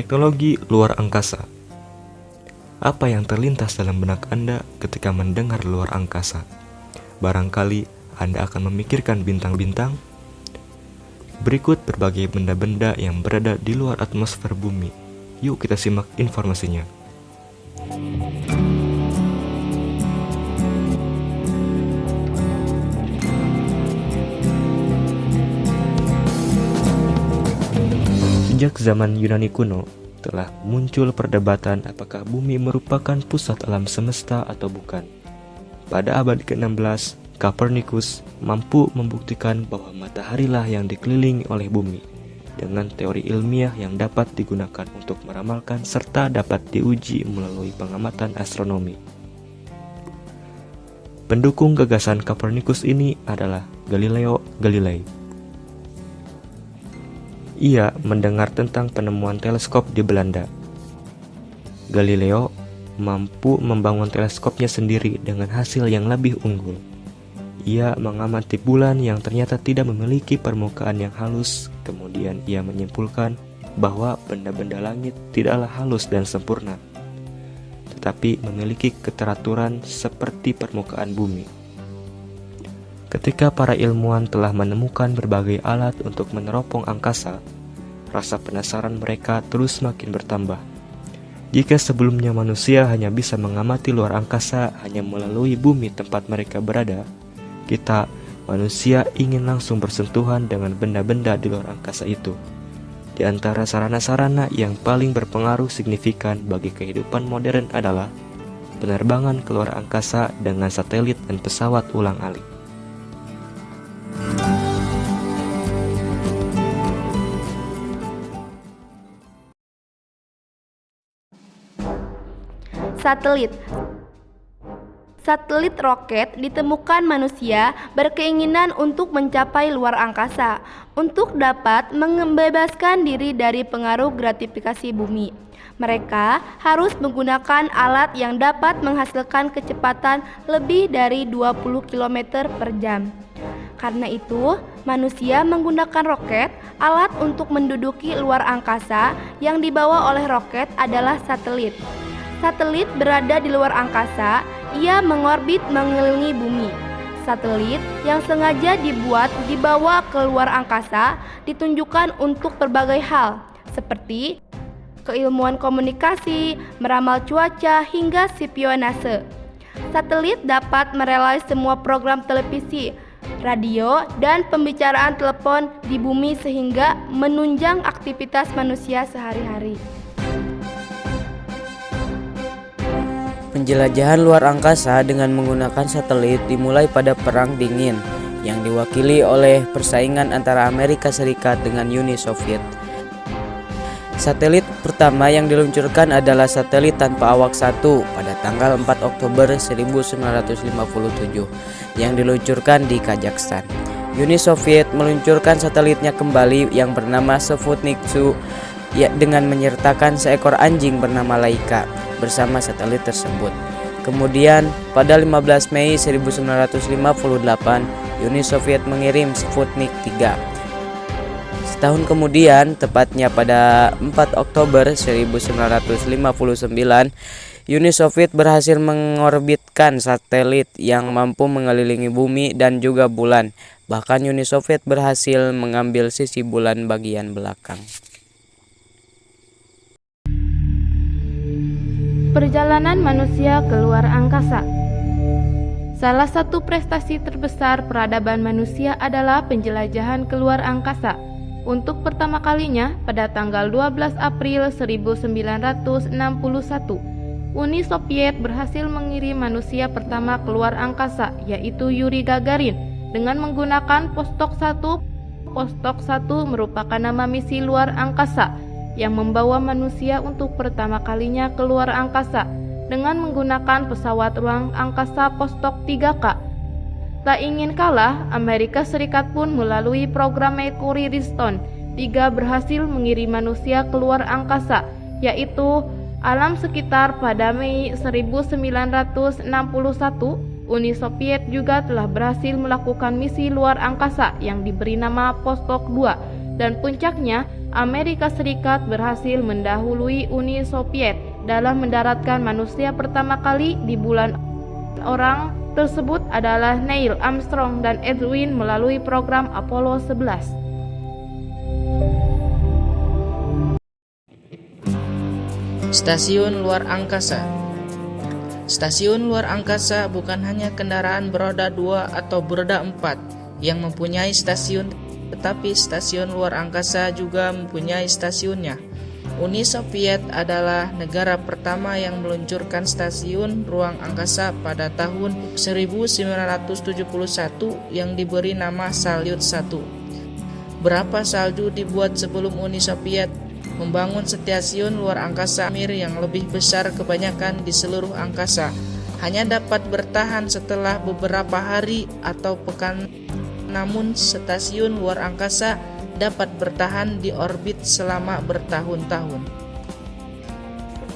Teknologi luar angkasa. Apa yang terlintas dalam benak Anda ketika mendengar luar angkasa? Barangkali Anda akan memikirkan bintang-bintang. Berikut berbagai benda-benda yang berada di luar atmosfer bumi. Yuk kita simak informasinya. Sejak zaman Yunani kuno, telah muncul perdebatan apakah bumi merupakan pusat alam semesta atau bukan. Pada abad ke-16, Copernicus mampu membuktikan bahwa mataharilah yang dikelilingi oleh bumi, dengan teori ilmiah yang dapat digunakan untuk meramalkan serta dapat diuji melalui pengamatan astronomi. Pendukung gagasan Copernicus ini adalah Galileo Galilei. Ia mendengar tentang penemuan teleskop di Belanda. Galileo mampu membangun teleskopnya sendiri dengan hasil yang lebih unggul. Ia mengamati bulan yang ternyata tidak memiliki permukaan yang halus. Kemudian ia menyimpulkan bahwa benda-benda langit tidaklah halus dan sempurna, tetapi memiliki keteraturan seperti permukaan bumi. Ketika para ilmuwan telah menemukan berbagai alat untuk meneropong angkasa, rasa penasaran mereka terus makin bertambah. Jika sebelumnya manusia hanya bisa mengamati luar angkasa hanya melalui bumi tempat mereka berada, kita, manusia, ingin langsung bersentuhan dengan benda-benda di luar angkasa itu. Di antara sarana-sarana yang paling berpengaruh signifikan bagi kehidupan modern adalah penerbangan ke luar angkasa dengan satelit dan pesawat ulang-alik. Satelit roket ditemukan manusia berkeinginan untuk mencapai luar angkasa untuk dapat membebaskan diri dari pengaruh gratifikasi bumi. Mereka harus menggunakan alat yang dapat menghasilkan kecepatan lebih dari 20 km per jam. Karena itu, manusia menggunakan roket. Alat untuk menduduki luar angkasa yang dibawa oleh roket adalah satelit. Satelit berada di luar angkasa, ia mengorbit mengelilingi bumi. Satelit yang sengaja dibawa ke luar angkasa ditunjukkan untuk berbagai hal, seperti keilmuan komunikasi, meramal cuaca, hingga spionase. Satelit dapat merelay semua program televisi, radio, dan pembicaraan telepon di bumi sehingga menunjang aktivitas manusia sehari-hari. Penjelajahan luar angkasa dengan menggunakan satelit dimulai pada Perang Dingin yang diwakili oleh persaingan antara Amerika Serikat dengan Uni Soviet. Satelit pertama yang diluncurkan adalah satelit tanpa awak 1 pada tanggal 4 Oktober 1957 yang diluncurkan di Kazakhstan. Uni Soviet meluncurkan satelitnya kembali yang bernama Sputnik 2 dengan menyertakan seekor anjing bernama Laika bersama satelit tersebut. Kemudian pada 15 Mei 1958 Uni Soviet mengirim Sputnik 3. Setahun kemudian, tepatnya pada 4 Oktober 1959, Uni Soviet berhasil mengorbitkan satelit yang mampu mengelilingi bumi dan juga bulan. Bahkan Uni Soviet berhasil mengambil sisi bulan bagian belakang. Perjalanan manusia ke luar angkasa. Salah satu prestasi terbesar peradaban manusia adalah penjelajahan ke luar angkasa. Untuk pertama kalinya pada tanggal 12 April 1961, Uni Soviet berhasil mengirim manusia pertama ke luar angkasa, yaitu Yuri Gagarin, dengan menggunakan Vostok 1. Vostok 1 merupakan nama misi luar angkasa yang membawa manusia untuk pertama kalinya keluar angkasa dengan menggunakan pesawat ruang angkasa Vostok 3K. Tak ingin kalah, Amerika Serikat pun melalui program Mercury Redstone 3 berhasil mengirim manusia keluar angkasa, yaitu alam sekitar. Pada Mei 1961, Uni Soviet juga telah berhasil melakukan misi luar angkasa yang diberi nama Vostok 2 dan puncaknya Amerika Serikat berhasil mendahului Uni Soviet dalam mendaratkan manusia pertama kali di bulan. Orang tersebut adalah Neil Armstrong dan Edwin melalui program Apollo 11. Stasiun luar angkasa. Stasiun luar angkasa bukan hanya kendaraan beroda 2 atau beroda 4 yang mempunyai stasiun, tetapi stasiun luar angkasa juga mempunyai stasiunnya. Uni Soviet adalah negara pertama yang meluncurkan stasiun ruang angkasa pada tahun 1971 yang diberi nama Salyut 1. Berapa salju dibuat sebelum Uni Soviet membangun stasiun luar angkasa Mir yang lebih besar kebanyakan di seluruh angkasa hanya dapat bertahan setelah beberapa hari atau pekan, namun stasiun luar angkasa dapat bertahan di orbit selama bertahun-tahun.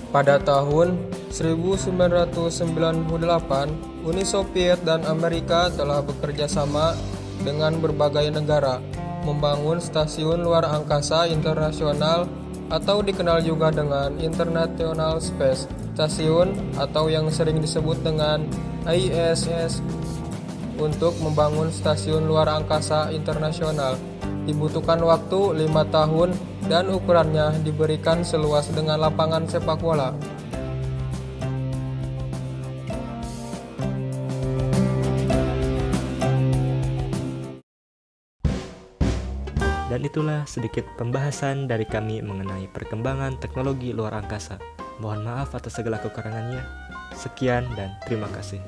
Pada tahun 1998, Uni Soviet dan Amerika telah bekerja sama dengan berbagai negara membangun stasiun luar angkasa internasional atau dikenal juga dengan International Space Station atau yang sering disebut dengan ISS. Untuk membangun stasiun luar angkasa internasional dibutuhkan waktu 5 tahun dan ukurannya diberikan seluas dengan lapangan sepak bola. Dan itulah sedikit pembahasan dari kami mengenai perkembangan teknologi luar angkasa. Mohon maaf atas segala kekurangannya. Sekian dan terima kasih.